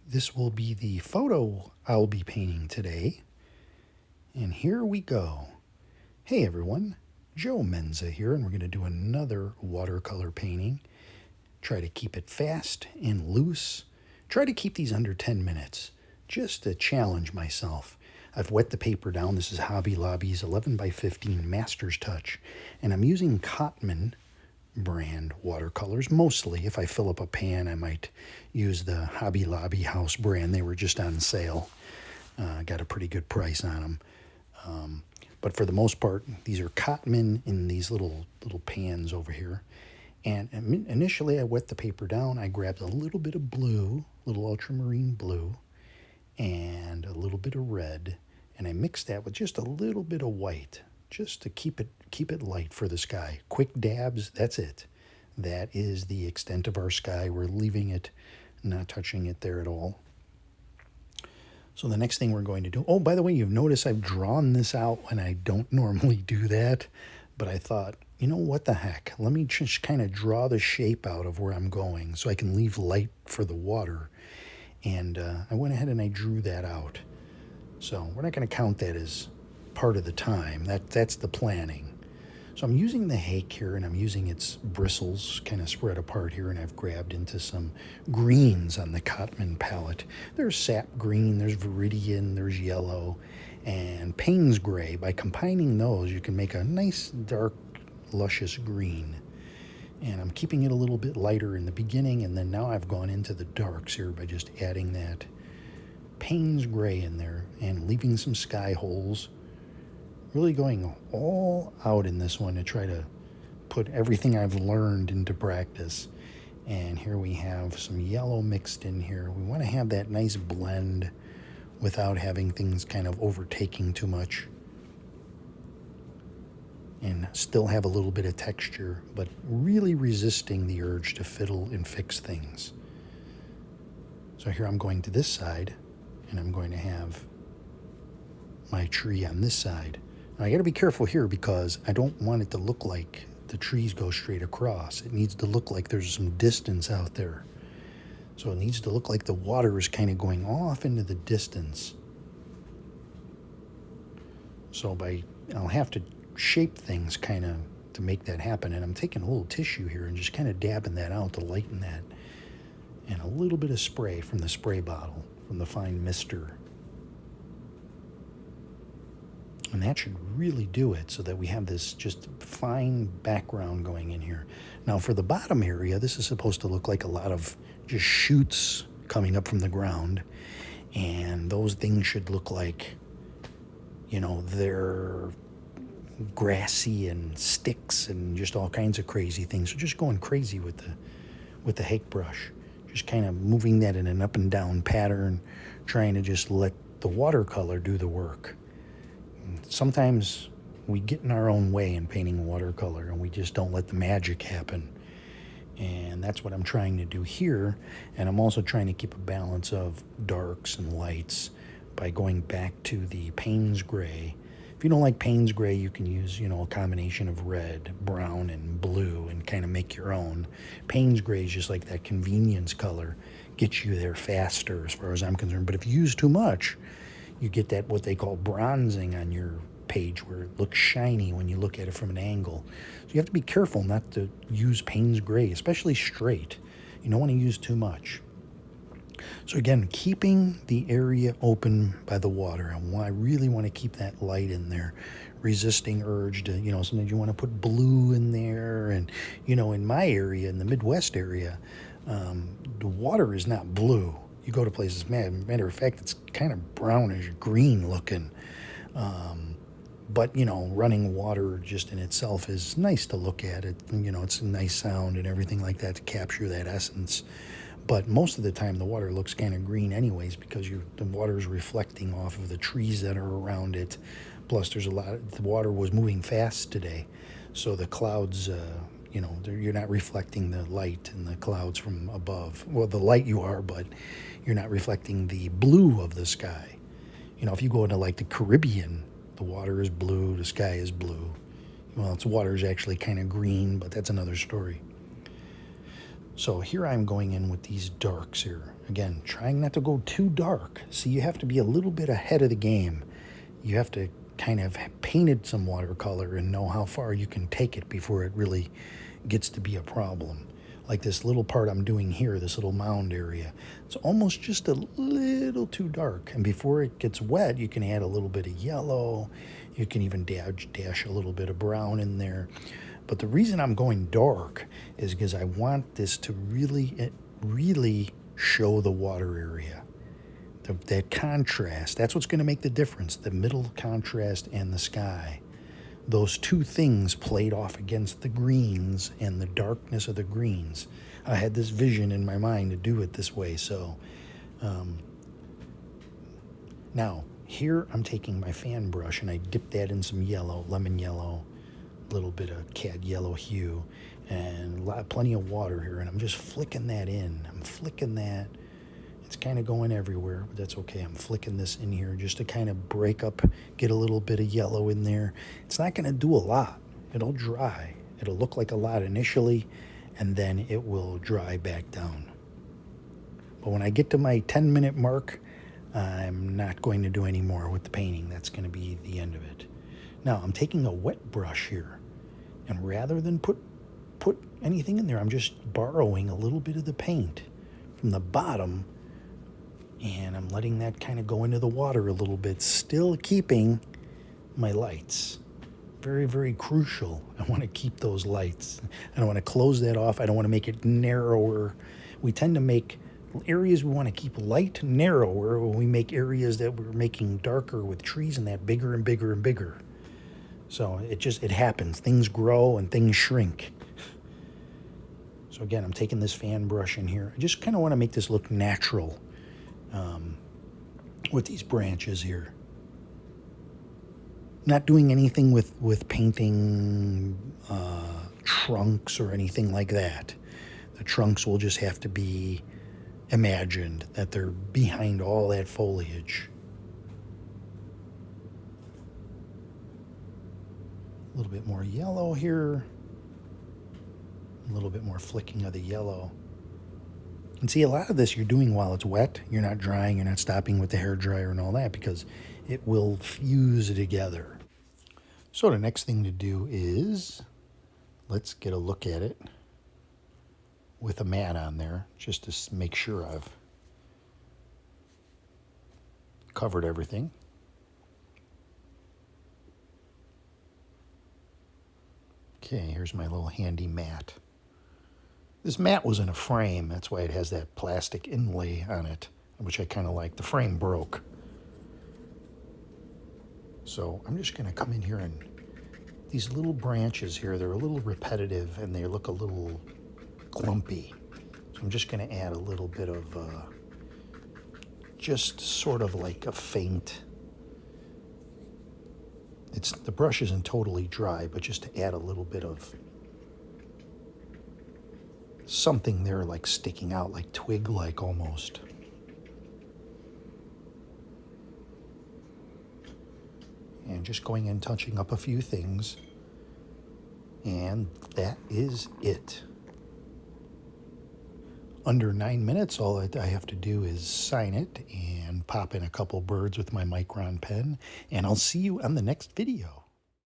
This will be the photo I'll be painting today. And here we go. Hey everyone, Joe Menza here, and we're going to do another watercolor painting. Try to keep it fast and loose. Try to keep these under 10 minutes, just to challenge myself. I've wet the paper down. This is Hobby Lobby's 11 by 15 Master's Touch, and I'm using Cotman brand watercolors mostly. If I fill up a pan, I might use the Hobby Lobby house brand. They were just on sale. Got a pretty good price on them. But for the most part, these are Cotman in these little pans over here. And initially, I wet the paper down. I grabbed a little bit of blue, little ultramarine blue, and a little bit of red, and I mixed that with just a little bit of white, just to keep it light for the sky. Quick dabs, that's it. That is the extent of our sky. We're leaving it, not touching it there at all. So the next thing we're going to do, oh, by the way, you've noticed I've drawn this out when I don't normally do that, but I thought, you know, what the heck? Let me just kind of draw the shape out of where I'm going so I can leave light for the water. And I went ahead and I drew that out. So we're not going to count that as part of the time. That's the planning. So I'm using the Hake here, and I'm using its bristles kind of spread apart here, and I've grabbed into some greens on the Cotman palette. There's sap green, there's viridian, there's yellow, and Payne's gray. By combining those, you can make a nice dark, luscious green. And I'm keeping it a little bit lighter in the beginning, and then now I've gone into the darks here by just adding that Payne's gray in there and leaving some sky holes. Really going all out in this one to try to put everything I've learned into practice. And here we have some yellow mixed in here. We want to have that nice blend without having things kind of overtaking too much, and still have a little bit of texture, but really resisting the urge to fiddle and fix things. So here I'm going to this side, and I'm going to have my tree on this side. Now I got to be careful here because I don't want it to look like the trees go straight across. It needs to look like there's some distance out there. So it needs to look like the water is kind of going off into the distance. So I'll have to shape things kind of to make that happen, and I'm taking a little tissue here and just kind of dabbing that out to lighten that, and a little bit of spray from the spray bottle, from the fine mister, and that should really do it so that we have this just fine background going in here. Now for the bottom area, this is supposed to look like a lot of just shoots coming up from the ground, and those things should look like, you know, they're grassy and sticks and just all kinds of crazy things. So just going crazy with the Hake brush, just kind of moving that in an up and down pattern, trying to just let the watercolor do the work. Sometimes we get in our own way in painting watercolor, and we just don't let the magic happen. And that's what I'm trying to do here. And I'm also trying to keep a balance of darks and lights by going back to the Payne's gray. If you don't like Payne's gray, you can use, you know, a combination of red, brown, and blue and kind of make your own. Payne's gray is just like that convenience color, gets you there faster as far as I'm concerned. But if you use too much, you get that what they call bronzing on your page, where it looks shiny when you look at it from an angle. So you have to be careful not to use Payne's gray, especially straight. You don't want to use too much. So again, keeping the area open by the water. I really want to keep that light in there, resisting urge to, you know, sometimes you want to put blue in there. And, you know, in my area, in the Midwest area, the water is not blue. You go to places, matter of fact, it's kind of brownish green looking. But, you know, running water just in itself is nice to look at. It, you know, it's a nice sound and everything like that to capture that essence. But most of the time, the water looks kind of green anyways, because the water is reflecting off of the trees that are around it. Plus, the water was moving fast today. So the clouds, you know, you're not reflecting the light in the clouds from above. Well, the light you are, but you're not reflecting the blue of the sky. You know, if you go into like the Caribbean, the water is blue, the sky is blue. Well, its water is actually kind of green, but that's another story. So here I'm going in with these darks here. Again, trying not to go too dark. See, you have to be a little bit ahead of the game. You have to kind of painted some watercolor and know how far you can take it before it really gets to be a problem. Like this little part I'm doing here, this little mound area, it's almost just a little too dark. And before it gets wet, you can add a little bit of yellow. You can even dash a little bit of brown in there. But the reason I'm going dark is because I want this to really show the water area. That contrast, that's what's going to make the difference, the middle contrast and the sky. Those two things played off against the greens and the darkness of the greens. I had this vision in my mind to do it this way. So now here I'm taking my fan brush and I dip that in some yellow, lemon yellow, a little bit of cad yellow hue, and plenty of water here, and I'm just flicking that in. I'm flicking that. It's kind of going everywhere, but that's okay. I'm flicking this in here just to kind of break up, get a little bit of yellow in there. It's not going to do a lot. It'll dry. It'll look like a lot initially, and then it will dry back down. But when I get to my 10-minute mark, I'm not going to do any more with the painting. That's going to be the end of it. Now, I'm taking a wet brush here, and rather than put anything in there, I'm just borrowing a little bit of the paint from the bottom, and I'm letting that kind of go into the water a little bit, still keeping my lights. Very, very crucial. I want to keep those lights. I don't want to close that off. I don't want to make it narrower. We tend to make areas we want to keep light narrower when we make areas that we're making darker with trees and that bigger and bigger and bigger. So it happens. Things grow and things shrink. So again, I'm taking this fan brush in here. I just kind of want to make this look natural with these branches here. Not doing anything with painting trunks or anything like that. The trunks will just have to be imagined, that they're behind all that foliage. A little bit more yellow here. A little bit more flicking of the yellow. And see, a lot of this you're doing while it's wet. You're not drying, you're not stopping with the hair dryer and all that, because it will fuse together. So the next thing to do is, let's get a look at it with a mat on there, just to make sure I've covered everything. Okay, here's my little handy mat. This mat was in a frame, that's why it has that plastic inlay on it, which I kind of like. The frame broke. So I'm just going to come in here, and these little branches here, they're a little repetitive and they look a little clumpy. So I'm just going to add a little bit of just sort of like a faint. The brush isn't totally dry, but just to add a little bit of something there, like sticking out, like twig-like almost. And just going in, touching up a few things, and that is it. Under 9 minutes, all I have to do is sign it and pop in a couple birds with my Micron pen, and I'll see you on the next video.